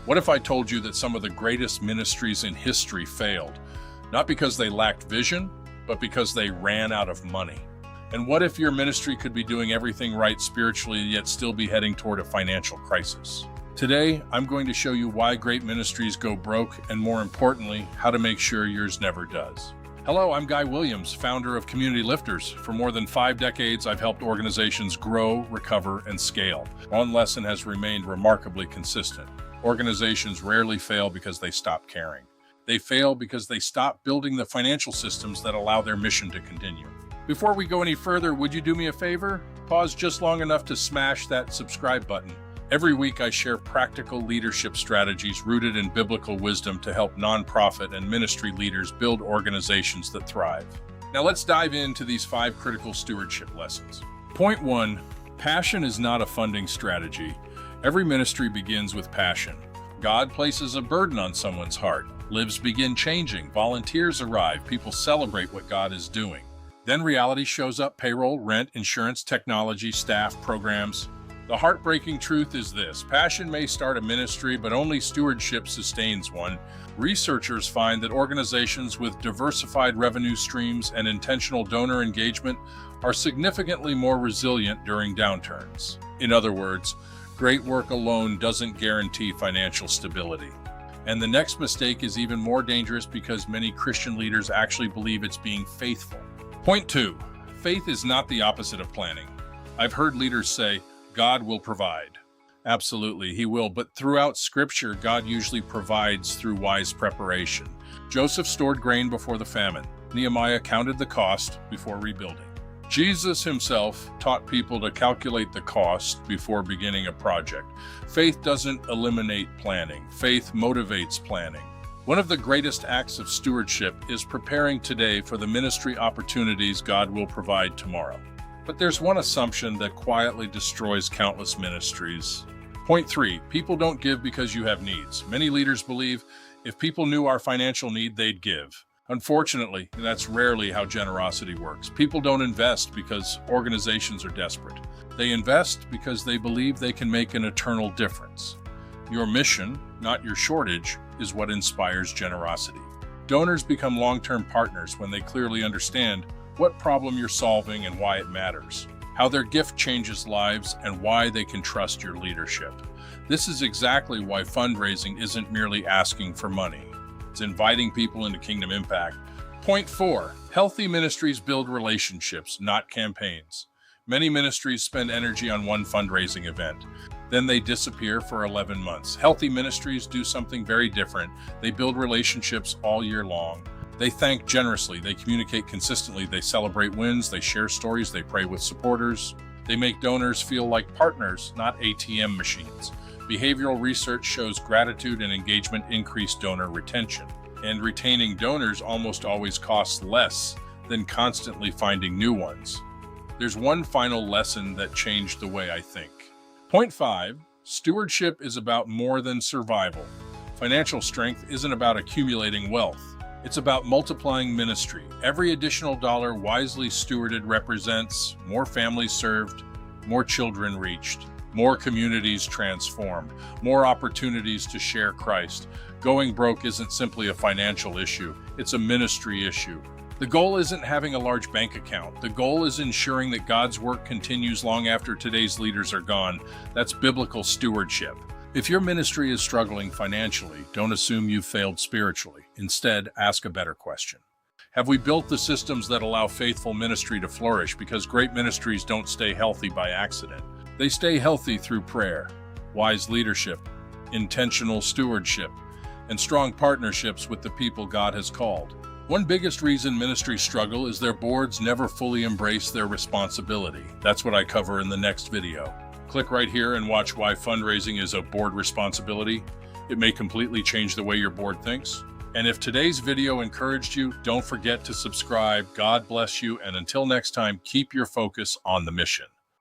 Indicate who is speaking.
Speaker 1: What if I told you that some of the greatest ministries in history failed, not because they lacked vision, but because they ran out of money? And what if your ministry could be doing everything right spiritually, yet still be heading toward a financial crisis? Today, I'm going to show you why great ministries go broke, and more importantly, how to make sure yours never does. Hello, I'm Guy Williams, founder of Community Lifters. For more than 5 decades, I've helped organizations grow, recover, and scale. One lesson has remained remarkably consistent. Organizations rarely fail because they stop caring. They fail because they stop building the financial systems that allow their mission to continue. Before we go any further, would you do me a favor? Pause just long enough to smash that subscribe button. Every week I share practical leadership strategies rooted in biblical wisdom to help nonprofit and ministry leaders build organizations that thrive. Now let's dive into these 5 critical stewardship lessons. Point 1, passion is not a funding strategy. Every ministry begins with passion. God places a burden on someone's heart. Lives begin changing. Volunteers arrive. People celebrate what God is doing. Then reality shows up: payroll, rent, insurance, technology, staff, programs. The heartbreaking truth is this: passion may start a ministry, but only stewardship sustains one. Researchers find that organizations with diversified revenue streams and intentional donor engagement are significantly more resilient during downturns. In other words, great work alone doesn't guarantee financial stability. And the next mistake is even more dangerous because many Christian leaders actually believe it's being faithful. Point 2, faith is not the opposite of planning. I've heard leaders say, God will provide. Absolutely, He will, but throughout Scripture, God usually provides through wise preparation. Joseph stored grain before the famine. Nehemiah counted the cost before rebuilding. Jesus himself taught people to calculate the cost before beginning a project. Faith doesn't eliminate planning. Faith motivates planning. One of the greatest acts of stewardship is preparing today for the ministry opportunities God will provide tomorrow. But there's one assumption that quietly destroys countless ministries. Point 3, people don't give because you have needs. Many leaders believe if people knew our financial need, they'd give. Unfortunately, that's rarely how generosity works. People don't invest because organizations are desperate. They invest because they believe they can make an eternal difference. Your mission, not your shortage, is what inspires generosity. Donors become long-term partners when they clearly understand what problem you're solving and why it matters, how their gift changes lives, and why they can trust your leadership. This is exactly why fundraising isn't merely asking for money. It's inviting people into kingdom impact. Point 4, healthy ministries build relationships, not campaigns. Many ministries spend energy on one fundraising event. Then they disappear for 11 months. Healthy ministries do something very different. They build relationships all year long. They thank generously, they communicate consistently, they celebrate wins, they share stories, they pray with supporters. They make donors feel like partners, not ATM machines. Behavioral research shows gratitude and engagement increase donor retention. And retaining donors almost always costs less than constantly finding new ones. There's one final lesson that changed the way I think. Point 5, stewardship is about more than survival. Financial strength isn't about accumulating wealth. It's about multiplying ministry. Every additional dollar wisely stewarded represents more families served, more children reached, more communities transformed, more opportunities to share Christ. Going broke isn't simply a financial issue, it's a ministry issue. The goal isn't having a large bank account. The goal is ensuring that God's work continues long after today's leaders are gone. That's biblical stewardship. If your ministry is struggling financially, don't assume you've failed spiritually. Instead, ask a better question. Have we built the systems that allow faithful ministry to flourish? Because great ministries don't stay healthy by accident. They stay healthy through prayer, wise leadership, intentional stewardship, and strong partnerships with the people God has called. One biggest reason ministries struggle is their boards never fully embrace their responsibility. That's what I cover in the next video. Click right here and watch why fundraising is a board responsibility. It may completely change the way your board thinks. And if today's video encouraged you, don't forget to subscribe. God bless you, and until next time, keep your focus on the mission.